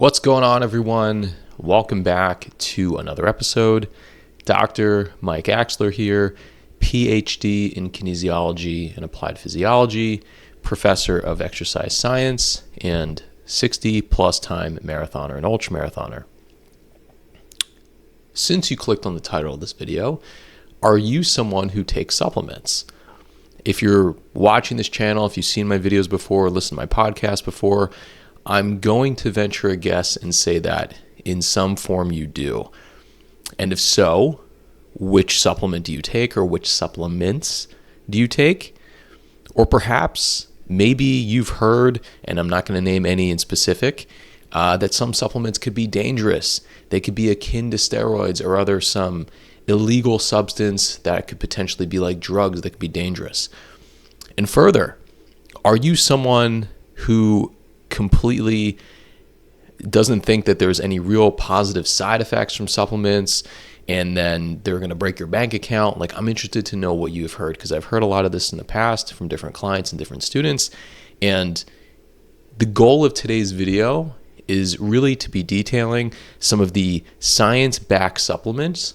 What's going on, everyone? Welcome back to another episode. Dr. Mike Axler here, PhD in kinesiology and applied physiology, professor of exercise science, and 60 plus time marathoner and ultramarathoner. Since you clicked on the title of this video, are you someone who takes supplements? If you're watching this channel, if you've seen my videos before, listened to my podcast before, I'm going to venture a guess and say that in some form you do. And if so, which supplement do you take, or which supplements do you take? Or perhaps maybe you've heard, and I'm not going to name any in specific, that some supplements could be dangerous. They could be akin to steroids or some illegal substance that could potentially be like drugs that could be dangerous. And further, are you someone who completely doesn't think that there's any real positive side effects from supplements and then they're going to break your bank account? Like, I'm interested to know what you've heard, because I've heard a lot of this in the past from different clients and different students. And the goal of today's video is really to be detailing some of the science-backed supplements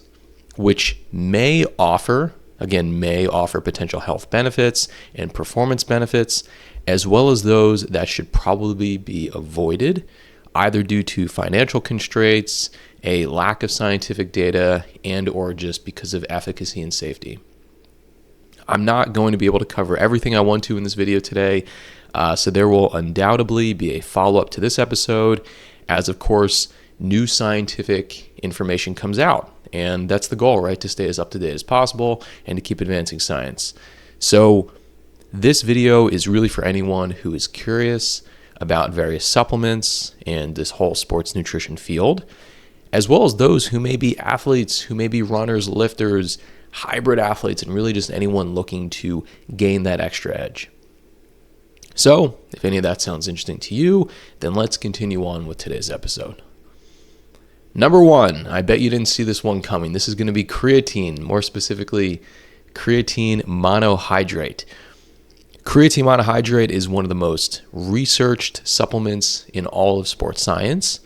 which may offer potential health benefits and performance benefits, as well as those that should probably be avoided, either due to financial constraints, a lack of scientific data, and or just because of efficacy and safety. I'm not going to be able to cover everything I want to in this video today, so there will undoubtedly be a follow-up to this episode, as of course, new scientific information comes out. And that's the goal, right? To stay as up to date as possible and to keep advancing science. So this video is really for anyone who is curious about various supplements and this whole sports nutrition field, as well as those who may be athletes, who may be runners, lifters, hybrid athletes, and really just anyone looking to gain that extra edge. So if any of that sounds interesting to you, then let's continue on with today's episode. Number one, I bet you didn't see this one coming. This is going to be creatine, more specifically creatine monohydrate. Creatine monohydrate is one of the most researched supplements in all of sports science.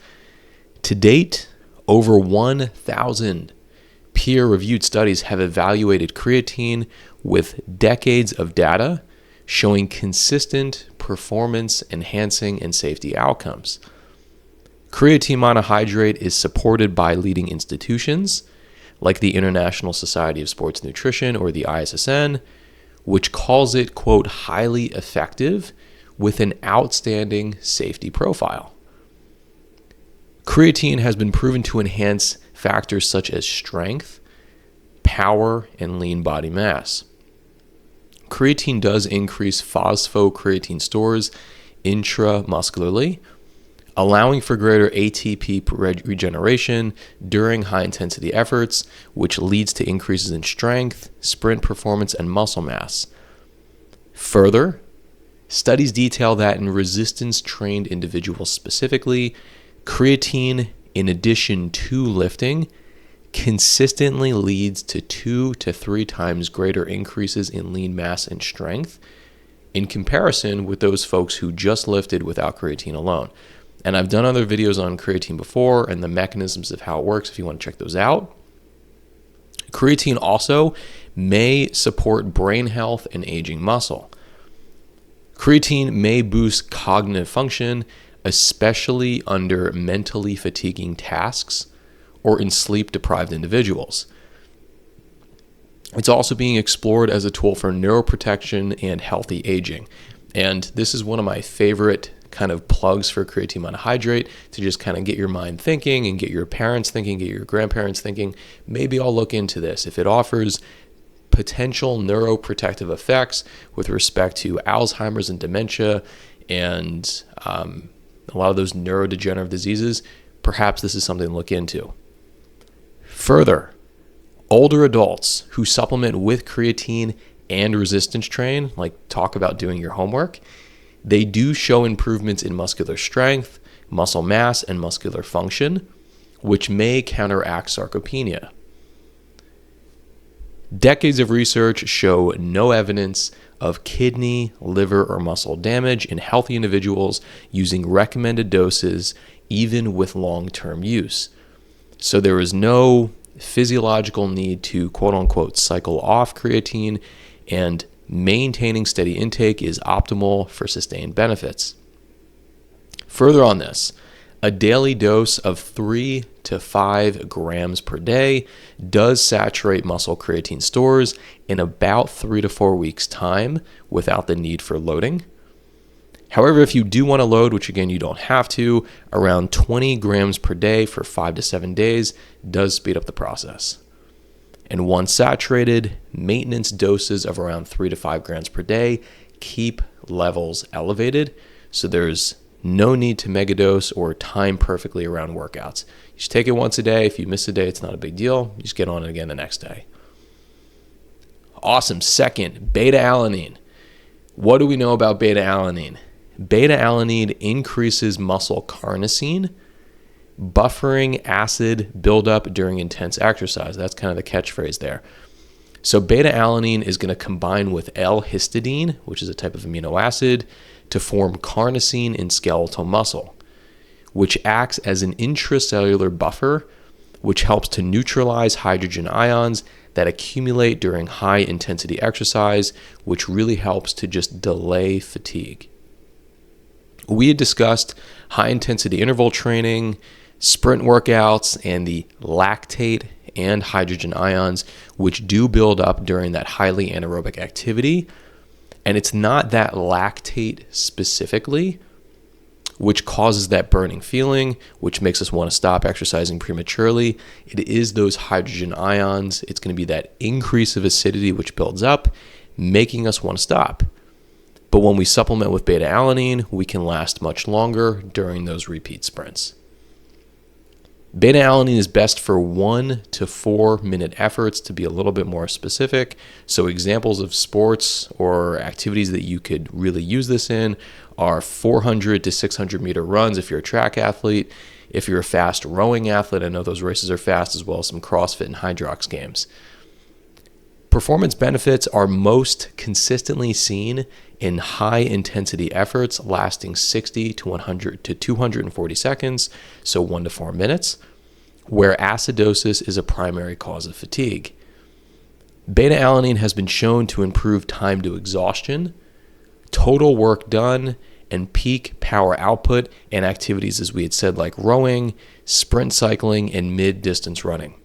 To date, over 1,000 peer-reviewed studies have evaluated creatine with decades of data showing consistent performance-enhancing and safety outcomes. Creatine monohydrate is supported by leading institutions like the International Society of Sports Nutrition, or the ISSN, which calls it, quote, highly effective with an outstanding safety profile. Creatine has been proven to enhance factors such as strength, power, and lean body mass. Creatine does increase phosphocreatine stores intramuscularly, allowing for greater ATP regeneration during high-intensity efforts, which leads to increases in strength, sprint performance, and muscle mass. Further, studies detail that in resistance-trained individuals specifically, creatine, in addition to lifting, consistently leads to 2 to 3 times greater increases in lean mass and strength in comparison with those folks who just lifted without creatine alone. And I've done other videos on creatine before and the mechanisms of how it works if you want to check those out. Creatine also may support brain health and aging muscle. Creatine may boost cognitive function, especially under mentally fatiguing tasks or in sleep-deprived individuals. It's also being explored as a tool for neuroprotection and healthy aging. And this is one of my favorite kind of plugs for creatine monohydrate, to just kind of get your mind thinking and get your parents thinking, get your grandparents thinking. Maybe I'll look into this. If it offers potential neuroprotective effects with respect to Alzheimer's and dementia and a lot of those neurodegenerative diseases, perhaps this is something to look into. Further, older adults who supplement with creatine and resistance train, like talk about doing your homework, they do show improvements in muscular strength, muscle mass, and muscular function, which may counteract sarcopenia. Decades of research show no evidence of kidney, liver, or muscle damage in healthy individuals using recommended doses, even with long-term use. So there is no physiological need to quote unquote cycle off creatine, and maintaining steady intake is optimal for sustained benefits. Further on this, a daily dose of 3 to 5 grams per day does saturate muscle creatine stores in about 3 to 4 weeks' time without the need for loading. However, if you do want to load, which again you don't have to, around 20 grams per day for 5 to 7 days does speed up the process. And once saturated, maintenance doses of around 3 to 5 grams per day keep levels elevated, so there's no need to megadose or time perfectly around workouts. You just take it once a day. If you miss a day, it's not a big deal. You just get on it again the next day. Awesome. Second, beta-alanine. What do we know about beta-alanine? Beta-alanine increases muscle carnosine, buffering acid buildup during intense exercise. That's kind of the catchphrase there. So beta-alanine is going to combine with L-histidine, which is a type of amino acid, to form carnosine in skeletal muscle, which acts as an intracellular buffer, which helps to neutralize hydrogen ions that accumulate during high intensity exercise, which really helps to just delay fatigue. We had discussed high intensity interval training, sprint workouts, and the lactate and hydrogen ions, which do build up during that highly anaerobic activity. And it's not that lactate specifically, which causes that burning feeling, which makes us want to stop exercising prematurely. It is those hydrogen ions. It's going to be that increase of acidity which builds up, making us want to stop. But when we supplement with beta-alanine, we can last much longer during those repeat sprints. Beta-alanine is best for 1 to 4 minute efforts, to be a little bit more specific. So examples of sports or activities that you could really use this in are 400 to 600 meter runs if you're a track athlete. If you're a fast rowing athlete, I know those races are fast, as well as some CrossFit and Hydrox games. Performance benefits are most consistently seen in high intensity efforts lasting 60 to 100 to 240 seconds, so 1 to 4 minutes, where acidosis is a primary cause of fatigue. Beta-alanine has been shown to improve time to exhaustion, total work done, and peak power output in activities, as we had said, like rowing, sprint cycling, and mid-distance running.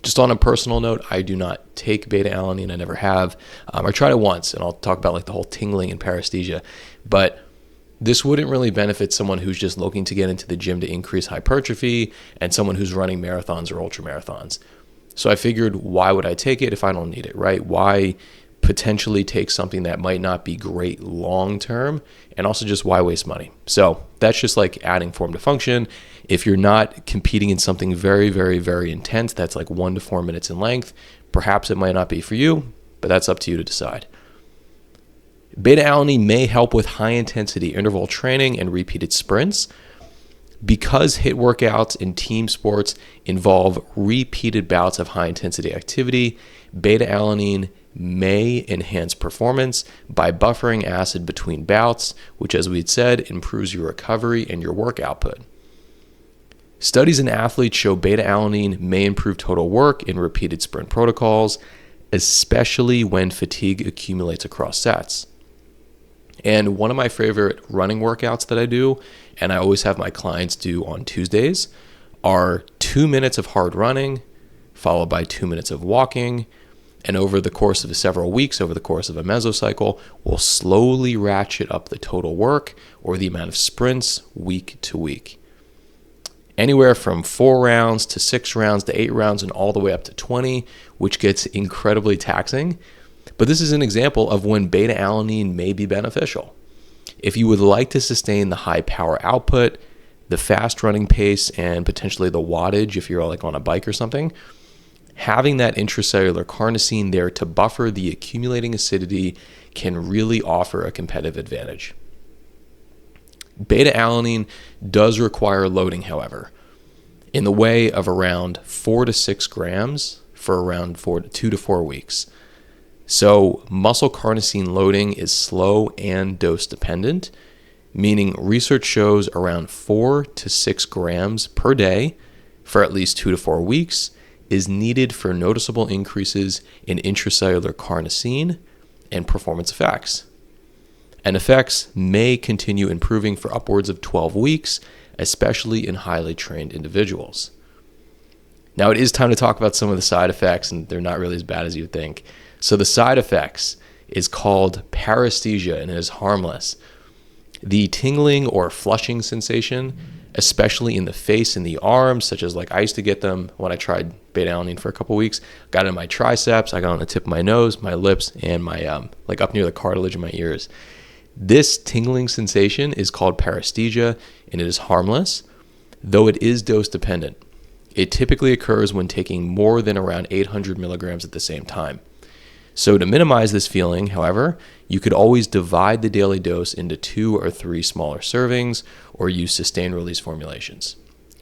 Just on a personal note, I do not take beta-alanine. I never have. I tried it once, and I'll talk about like the whole tingling and paresthesia. But this wouldn't really benefit someone who's just looking to get into the gym to increase hypertrophy and someone who's running marathons or ultra marathons. So I figured, why would I take it if I don't need it, right? Why potentially take something that might not be great long term, and also just why waste money? So that's just like adding form to function. If you're not competing in something very, very, very intense, that's like 1 to 4 minutes in length, perhaps it might not be for you, but that's up to you to decide. Beta-alanine may help with high-intensity interval training and repeated sprints. Because HIIT workouts and team sports involve repeated bouts of high-intensity activity, beta-alanine may enhance performance by buffering acid between bouts, which, as we'd said, improves your recovery and your work output. Studies in athletes show beta-alanine may improve total work in repeated sprint protocols, especially when fatigue accumulates across sets. And one of my favorite running workouts that I do, and I always have my clients do on Tuesdays, are 2 minutes of hard running, followed by 2 minutes of walking. And over the course of several weeks, over the course of a mesocycle, we'll slowly ratchet up the total work or the amount of sprints week to week. Anywhere from 4 rounds to 6 rounds to 8 rounds and all the way up to 20, which gets incredibly taxing. But this is an example of when beta-alanine may be beneficial. If you would like to sustain the high power output, the fast running pace, and potentially the wattage if you're like on a bike or something, having that intracellular carnosine there to buffer the accumulating acidity can really offer a competitive advantage. Beta-alanine does require loading, however, in the way of around 4 to 6 grams for around 2 to 4 weeks. So muscle carnosine loading is slow and dose dependent, meaning research shows around 4 to 6 grams per day for at least 2 to 4 weeks is needed for noticeable increases in intracellular carnosine and performance effects. And effects may continue improving for upwards of 12 weeks, especially in highly trained individuals. Now, it is time to talk about some of the side effects, and they're not really as bad as you would think. So the side effects is called paresthesia, and it is harmless. The tingling or flushing sensation, especially in the face and the arms, such as like I used to get them when I tried beta-alanine for a couple weeks. Got it in my triceps, I got it on the tip of my nose, my lips, and my like up near the cartilage in my ears. This tingling sensation is called paresthesia, and it is harmless, though it is dose dependent. It typically occurs when taking more than around 800 milligrams at the same time. So to minimize this feeling, however, you could always divide the daily dose into 2 or 3 smaller servings or use sustained release formulations.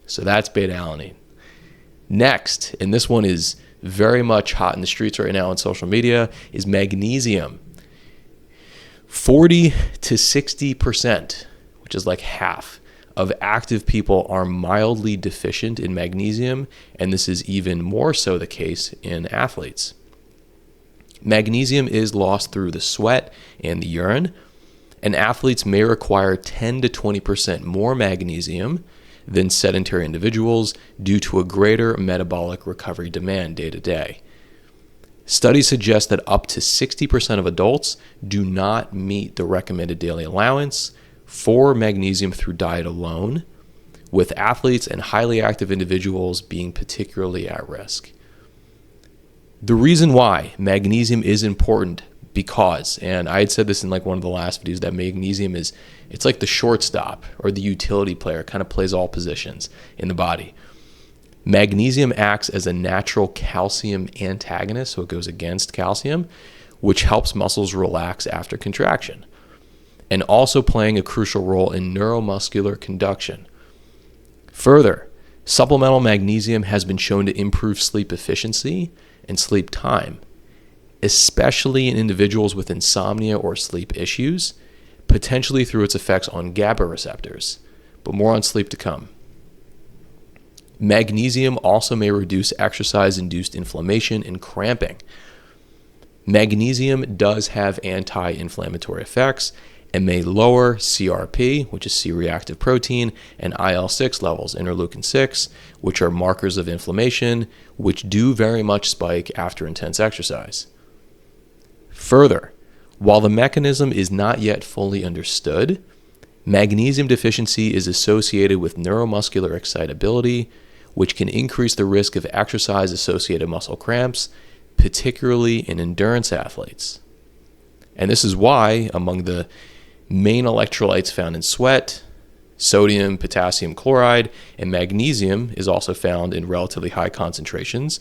So that's beta-alanine. Next, and this one is very much hot in the streets right now on social media, is magnesium. 40 to 60%, which is like half, of active people are mildly deficient in magnesium, and this is even more so the case in athletes. Magnesium is lost through the sweat and the urine, and athletes may require 10 to 20% more magnesium than sedentary individuals due to a greater metabolic recovery demand day to day. Studies suggest that up to 60% of adults do not meet the recommended daily allowance for magnesium through diet alone, with athletes and highly active individuals being particularly at risk. The reason why magnesium is important because, and I had said this in like one of the last videos, that magnesium it's like the shortstop or the utility player, kind of plays all positions in the body. Magnesium acts as a natural calcium antagonist, so it goes against calcium, which helps muscles relax after contraction, and also playing a crucial role in neuromuscular conduction. Further, supplemental magnesium has been shown to improve sleep efficiency and sleep time, especially in individuals with insomnia or sleep issues, potentially through its effects on GABA receptors, but more on sleep to come. Magnesium also may reduce exercise-induced inflammation and cramping. Magnesium does have anti-inflammatory effects and may lower CRP, which is C-reactive protein, and IL-6 levels, interleukin-6, which are markers of inflammation, which do very much spike after intense exercise. Further, while the mechanism is not yet fully understood, magnesium deficiency is associated with neuromuscular excitability, which can increase the risk of exercise-associated muscle cramps, particularly in endurance athletes. And this is why, among the main electrolytes found in sweat, sodium, potassium chloride, and magnesium is also found in relatively high concentrations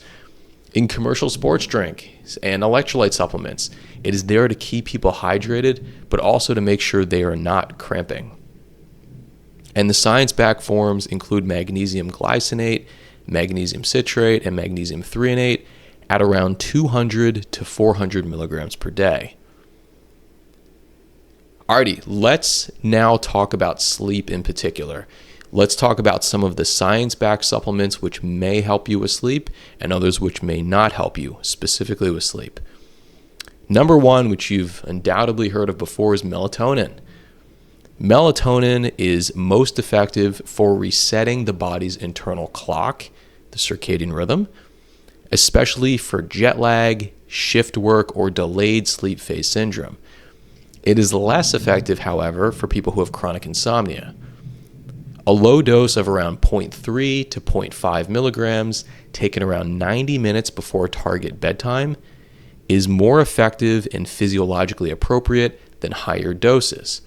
in commercial sports drinks and electrolyte supplements. It is there to keep people hydrated, but also to make sure they are not cramping. And the science-backed forms include magnesium glycinate, magnesium citrate, and magnesium threonate at around 200 to 400 milligrams per day. Alrighty, let's now talk about sleep in particular. Let's talk about some of the science-backed supplements which may help you with sleep and others which may not help you, specifically with sleep. Number one, which you've undoubtedly heard of before, is melatonin. Melatonin is most effective for resetting the body's internal clock, the circadian rhythm, especially for jet lag, shift work, or delayed sleep phase syndrome. It is less effective, however, for people who have chronic insomnia. A low dose of around 0.3 to 0.5 milligrams, taken around 90 minutes before target bedtime, is more effective and physiologically appropriate than higher doses,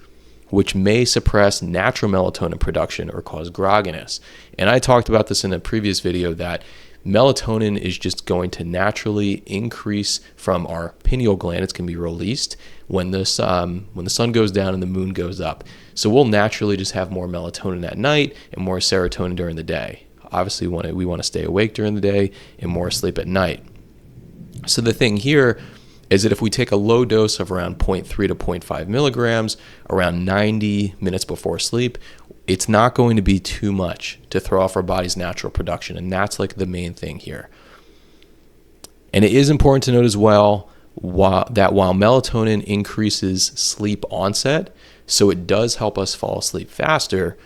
which may suppress natural melatonin production or cause grogginess. And I talked about this in a previous video that melatonin is just going to naturally increase from our pineal gland. It's going to be released when the sun goes down and the moon goes up. So we'll naturally just have more melatonin at night and more serotonin during the day. Obviously, we want to stay awake during the day and more asleep at night. So the thing here is that if we take a low dose of around 0.3 to 0.5 milligrams around 90 minutes before sleep, it's not going to be too much to throw off our body's natural production. And that's like the main thing here. And it is important to note as well that while melatonin increases sleep onset, so it does help us fall asleep faster,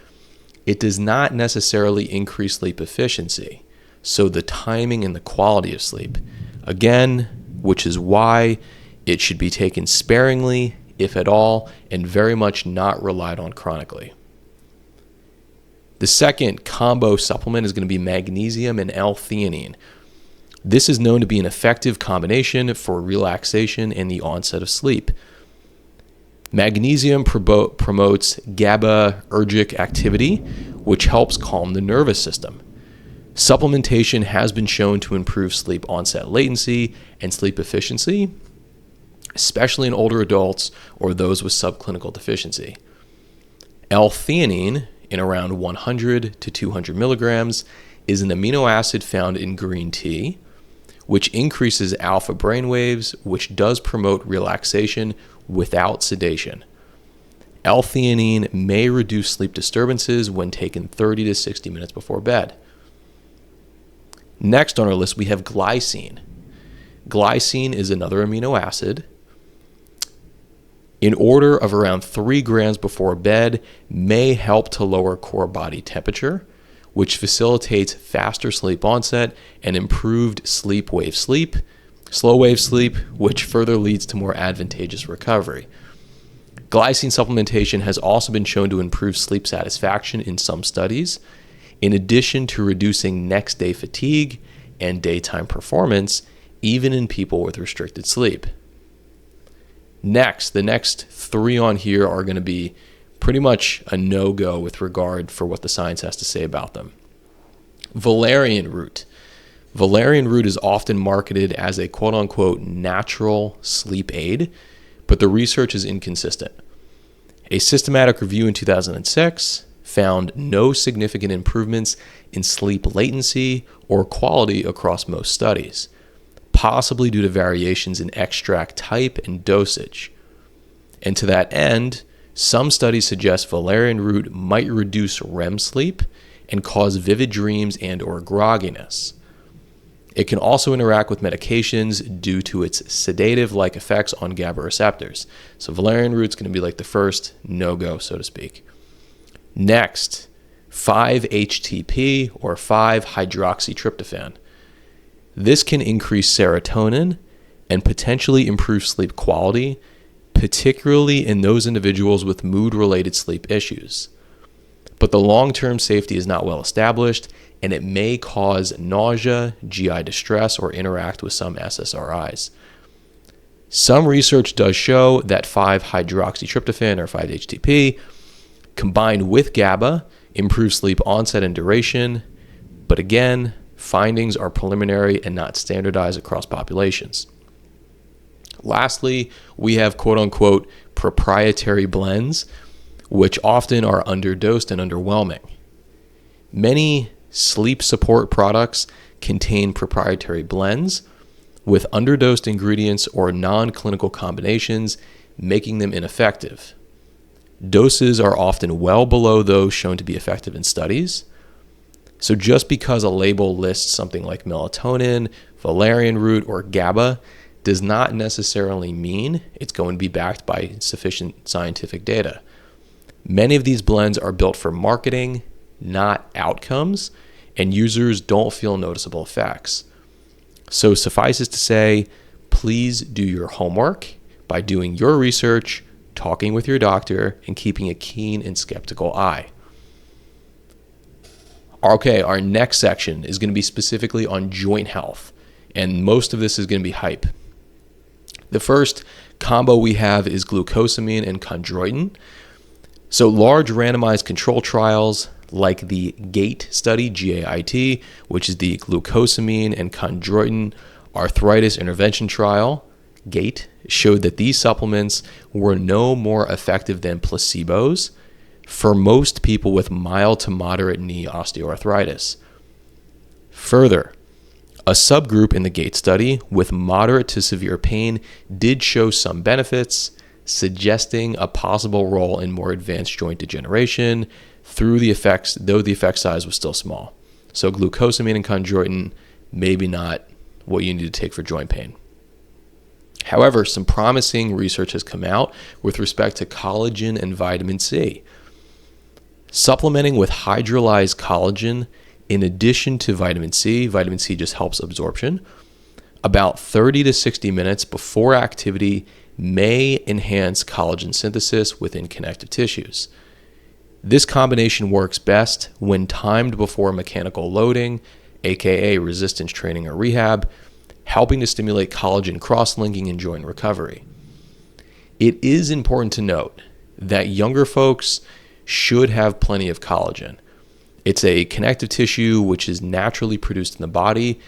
it does not necessarily increase sleep efficiency. So the timing and the quality of sleep, again, which is why it should be taken sparingly, if at all, and very much not relied on chronically. The second combo supplement is going to be magnesium and L-theanine. This is known to be an effective combination for relaxation and the onset of sleep. Magnesium promotes GABAergic activity, which helps calm the nervous system. Supplementation has been shown to improve sleep onset latency and sleep efficiency, especially in older adults or those with subclinical deficiency. L-theanine, in around 100 to 200 milligrams, is an amino acid found in green tea, which increases alpha brainwaves, which does promote relaxation without sedation. L-theanine may reduce sleep disturbances when taken 30 to 60 minutes before bed. Next on our list, we have glycine. Glycine is another amino acid. In order of around 3 grams before bed, may help to lower core body temperature, which facilitates faster sleep onset and improved slow wave sleep, which further leads to more advantageous recovery. Glycine supplementation has also been shown to improve sleep satisfaction in some studies, in addition to reducing next day fatigue and daytime performance, even in people with restricted sleep. Next, the next 3 on here are going to be pretty much a no-go with regard for what the science has to say about them. Valerian root. Valerian root is often marketed as a quote-unquote natural sleep aid, but the research is inconsistent. A systematic review in 2006 found no significant improvements in sleep latency or quality across most studies, possibly due to variations in extract type and dosage. And to that end, some studies suggest valerian root might reduce REM sleep and cause vivid dreams and or grogginess. It can also interact with medications due to its sedative-like effects on GABA receptors. So valerian root is going to be like the first no-go, so to speak. Next, 5-HTP or 5-hydroxytryptophan. This can increase serotonin and potentially improve sleep quality, particularly in those individuals with mood-related sleep issues. But the long-term safety is not well established, and it may cause nausea, GI distress, or interact with some SSRIs. Some research does show that 5-hydroxytryptophan or 5-HTP combined with GABA improves sleep onset and duration, but again, findings are preliminary and not standardized across populations. Lastly, we have quote-unquote proprietary blends, which often are underdosed and underwhelming. Many sleep support products contain proprietary blends with underdosed ingredients or non-clinical combinations, making them ineffective. Doses are often well below those shown to be effective in studies. So just because a label lists something like melatonin, valerian root, or GABA does not necessarily mean it's going to be backed by sufficient scientific data. Many of these blends are built for marketing, not outcomes, and users don't feel noticeable effects. So suffices to say, please do your homework by doing your research, talking with your doctor, and keeping a keen and skeptical eye. Okay, our next section is going to be specifically on joint health, and most of this is going to be hype. The first combo we have is glucosamine and chondroitin. So large randomized control trials like the GAIT study, GAIT, which is the glucosamine and chondroitin arthritis intervention trial, GAIT, showed that these supplements were no more effective than placebos for most people with mild to moderate knee osteoarthritis. Further, A subgroup in the GATE study with moderate to severe pain did show some benefits, suggesting a possible role in more advanced joint degeneration though the effect size was still small. So glucosamine and chondroitin, maybe not what you need to take for joint pain. However, some promising research has come out with respect to collagen and vitamin C. Supplementing with hydrolyzed collagen in addition to vitamin C just helps absorption, about 30 to 60 minutes before activity may enhance collagen synthesis within connective tissues. This combination works best when timed before mechanical loading, aka resistance training or rehab, helping to stimulate collagen cross-linking and joint recovery. It is important to note that younger folks should have plenty of collagen. It's a connective tissue which is naturally produced in the body,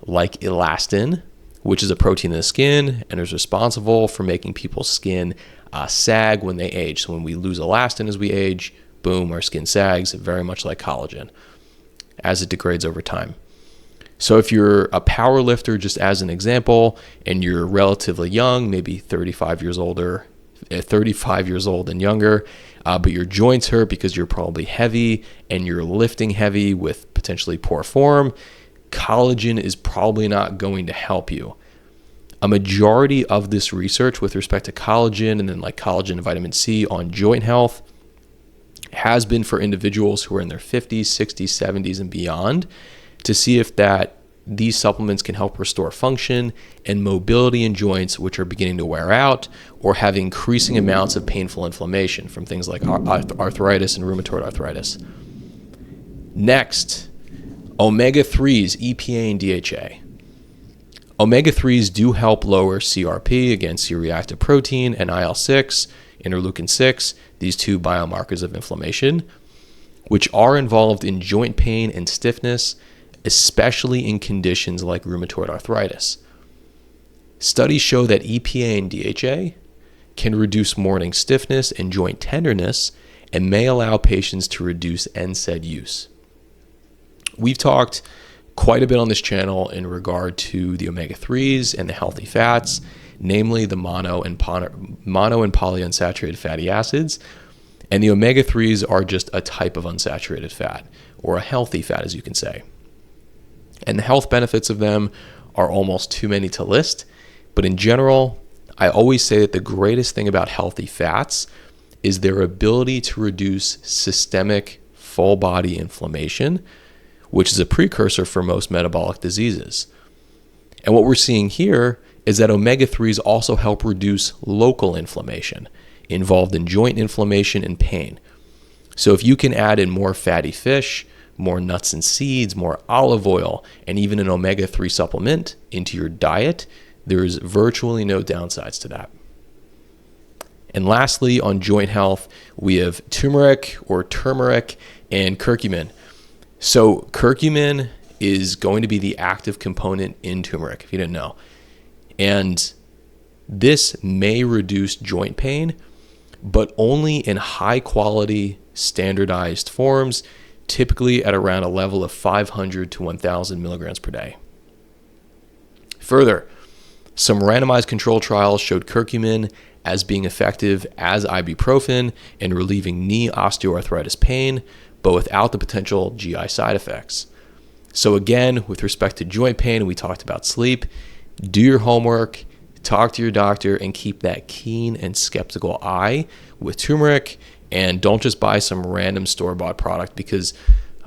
like elastin, which is a protein in the skin and is responsible for making people's skin sag when they age. So when we lose elastin as we age, boom, our skin sags, very much like collagen, as it degrades over time. So if you're a power lifter, just as an example, and you're relatively young, maybe 35 years old and younger, but your joints hurt because you're probably heavy and you're lifting heavy with potentially poor form, collagen is probably not going to help you. A majority of this research with respect to collagen and then like collagen and vitamin C on joint health has been for individuals who are in their 50s, 60s, 70s, and beyond, to see if these supplements can help restore function and mobility in joints which are beginning to wear out or have increasing amounts of painful inflammation from things like arthritis and rheumatoid arthritis. Next, omega-3s, EPA and DHA. Omega-3s do help lower CRP, again, C-reactive protein, and IL-6, interleukin 6, these two biomarkers of inflammation, which are involved in joint pain and stiffness, especially in conditions like rheumatoid arthritis. Studies show that EPA and DHA can reduce morning stiffness and joint tenderness and may allow patients to reduce NSAID use. We've talked quite a bit on this channel in regard to the omega-3s and the healthy fats, namely the mono and polyunsaturated fatty acids. And the omega-3s are just a type of unsaturated fat, or a healthy fat, as you can say. And the health benefits of them are almost too many to list. But in general, I always say that the greatest thing about healthy fats is their ability to reduce systemic full body inflammation, which is a precursor for most metabolic diseases. And what we're seeing here is that omega-3s also help reduce local inflammation involved in joint inflammation and pain. So if you can add in more fatty fish, more nuts and seeds, more olive oil, and even an omega-3 supplement into your diet, there's virtually no downsides to that. And lastly, on joint health, we have turmeric and curcumin. So curcumin is going to be the active component in turmeric, if you didn't know. And this may reduce joint pain, but only in high quality, standardized forms, typically at around a level of 500 to 1,000 milligrams per day. Further, some randomized control trials showed curcumin as being effective as ibuprofen in relieving knee osteoarthritis pain, but without the potential GI side effects. So again, with respect to joint pain, we talked about sleep. Do your homework, talk to your doctor, and keep that keen and skeptical eye with turmeric. And don't just buy some random store-bought product, because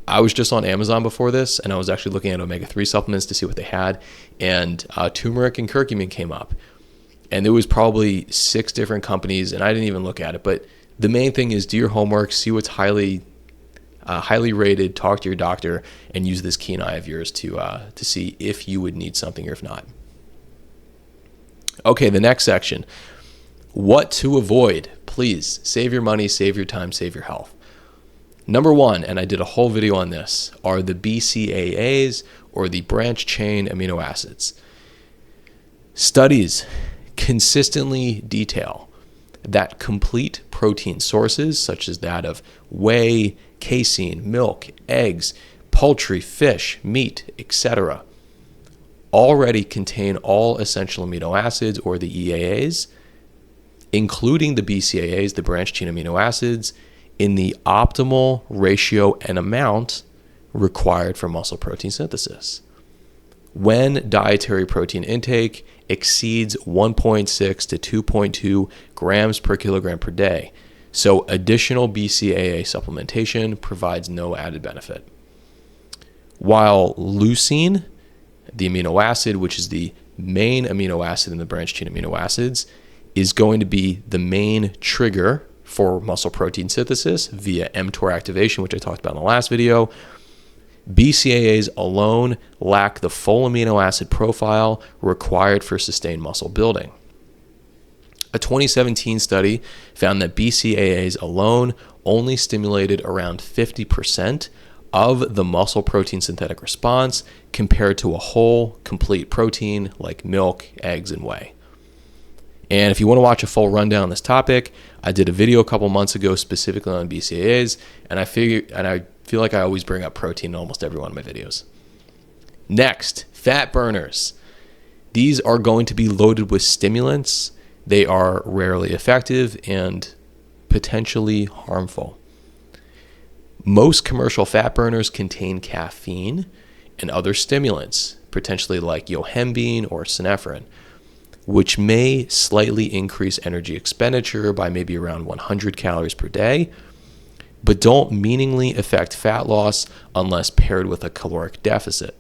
I was just on Amazon before this, and I was actually looking at omega-3 supplements to see what they had, and turmeric and curcumin came up. And there was probably 6 different companies, and I didn't even look at it. But the main thing is do your homework, see what's highly rated, talk to your doctor, and use this keen eye of yours to see if you would need something or if not. Okay, the next section. What to avoid. Please save your money, save your time, save your health. Number 1, and I did a whole video on this, are the BCAAs, or the branch chain amino acids. Studies consistently detail that complete protein sources, such as that of whey, casein, milk, eggs, poultry, fish, meat, etc., already contain all essential amino acids, or the EAAs, including the BCAAs, the branched chain amino acids, in the optimal ratio and amount required for muscle protein synthesis. When dietary protein intake exceeds 1.6 to 2.2 grams per kilogram per day, so additional BCAA supplementation provides no added benefit. While leucine, the amino acid, which is the main amino acid in the branched chain amino acids, is going to be the main trigger for muscle protein synthesis via mTOR activation, which I talked about in the last video. BCAAs alone lack the full amino acid profile required for sustained muscle building. A 2017 study found that BCAAs alone only stimulated around 50% of the muscle protein synthetic response compared to a whole, complete protein like milk, eggs, and whey. And if you want to watch a full rundown on this topic, I did a video a couple months ago specifically on BCAAs, and I feel like I always bring up protein in almost every one of my videos. Next, fat burners. These are going to be loaded with stimulants. They are rarely effective and potentially harmful. Most commercial fat burners contain caffeine and other stimulants, potentially like yohimbine or synephrine, which may slightly increase energy expenditure by maybe around 100 calories per day, but don't meaningfully affect fat loss unless paired with a caloric deficit.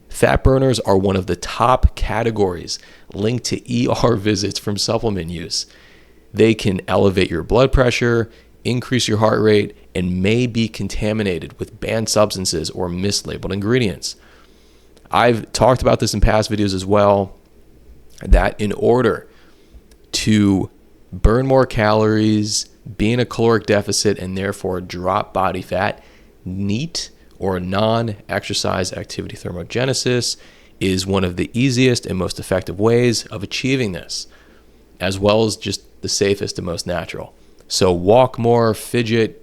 Fat burners are one of the top categories linked to ER visits from supplement use. They can elevate your blood pressure, increase your heart rate, and may be contaminated with banned substances or mislabeled ingredients. I've talked about this in past videos as well, that in order to burn more calories, be in a caloric deficit, and therefore drop body fat, NEAT, or non-exercise activity thermogenesis, is one of the easiest and most effective ways of achieving this, as well as just the safest and most natural. So walk more, fidget,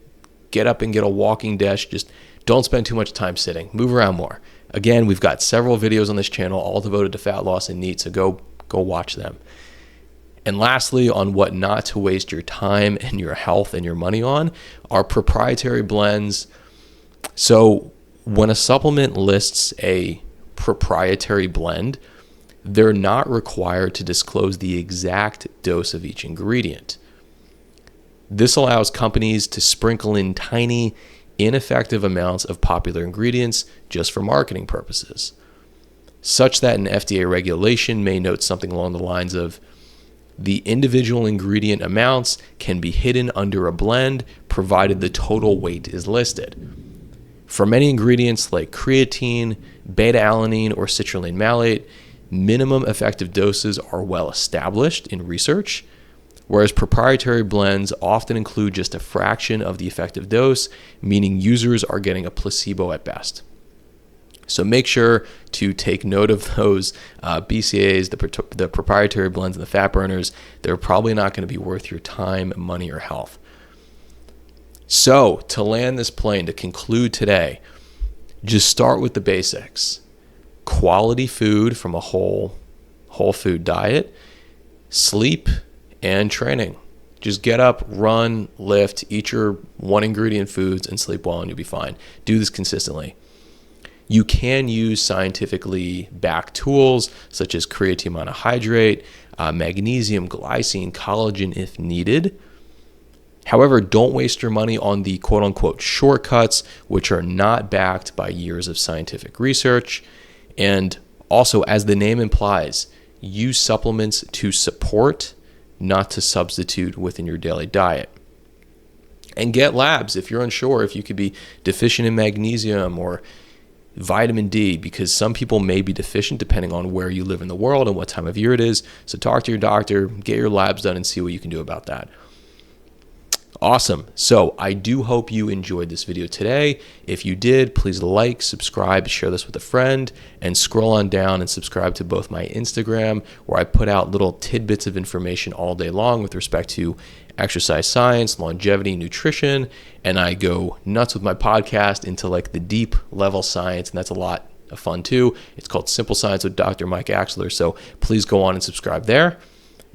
get up and get a walking desk. Just don't spend too much time sitting. Move around more. Again, we've got several videos on this channel all devoted to fat loss and NEAT, so go watch them. And lastly, on what not to waste your time and your health and your money on are proprietary blends. So when a supplement lists a proprietary blend, they're not required to disclose the exact dose of each ingredient. This allows companies to sprinkle in tiny, ineffective amounts of popular ingredients just for marketing purposes, such that an FDA regulation may note something along the lines of, the individual ingredient amounts can be hidden under a blend provided the total weight is listed. For many ingredients like creatine, beta-alanine, or citrulline malate, minimum effective doses are well established in research, whereas proprietary blends often include just a fraction of the effective dose, meaning users are getting a placebo at best. So make sure to take note of those BCAAs, the proprietary blends, and the fat burners. They're probably not going to be worth your time, money, or health. So to land this plane, to conclude today, just start with the basics. Quality food from a whole food diet, sleep, and training. Just get up, run, lift, eat your one ingredient foods, and sleep well, and you'll be fine. Do this consistently. You can use scientifically backed tools such as creatine monohydrate, magnesium, glycine, collagen if needed. However, don't waste your money on the quote-unquote shortcuts, which are not backed by years of scientific research. And also, as the name implies, use supplements to support, not to substitute within your daily diet. And get labs if you're unsure if you could be deficient in magnesium or vitamin D, because some people may be deficient depending on where you live in the world and what time of year it is. So talk to your doctor, get your labs done, and see what you can do about that. Awesome. So I do hope you enjoyed this video today. If you did, please like, subscribe, share this with a friend, and scroll on down and subscribe to both my Instagram, where I put out little tidbits of information all day long with respect to exercise science, longevity, nutrition, and I go nuts with my podcast into like the deep level science, and that's a lot fun too. It's called Simple Science with Dr. Mike Axler. So please go on and subscribe there.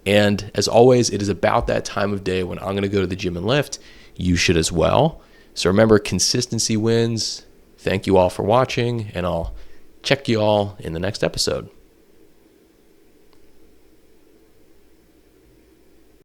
And as always, it is about that time of day when I'm going to go to the gym and lift. You should as well. So remember, consistency wins. Thank you all for watching, and I'll check you all in the next episode.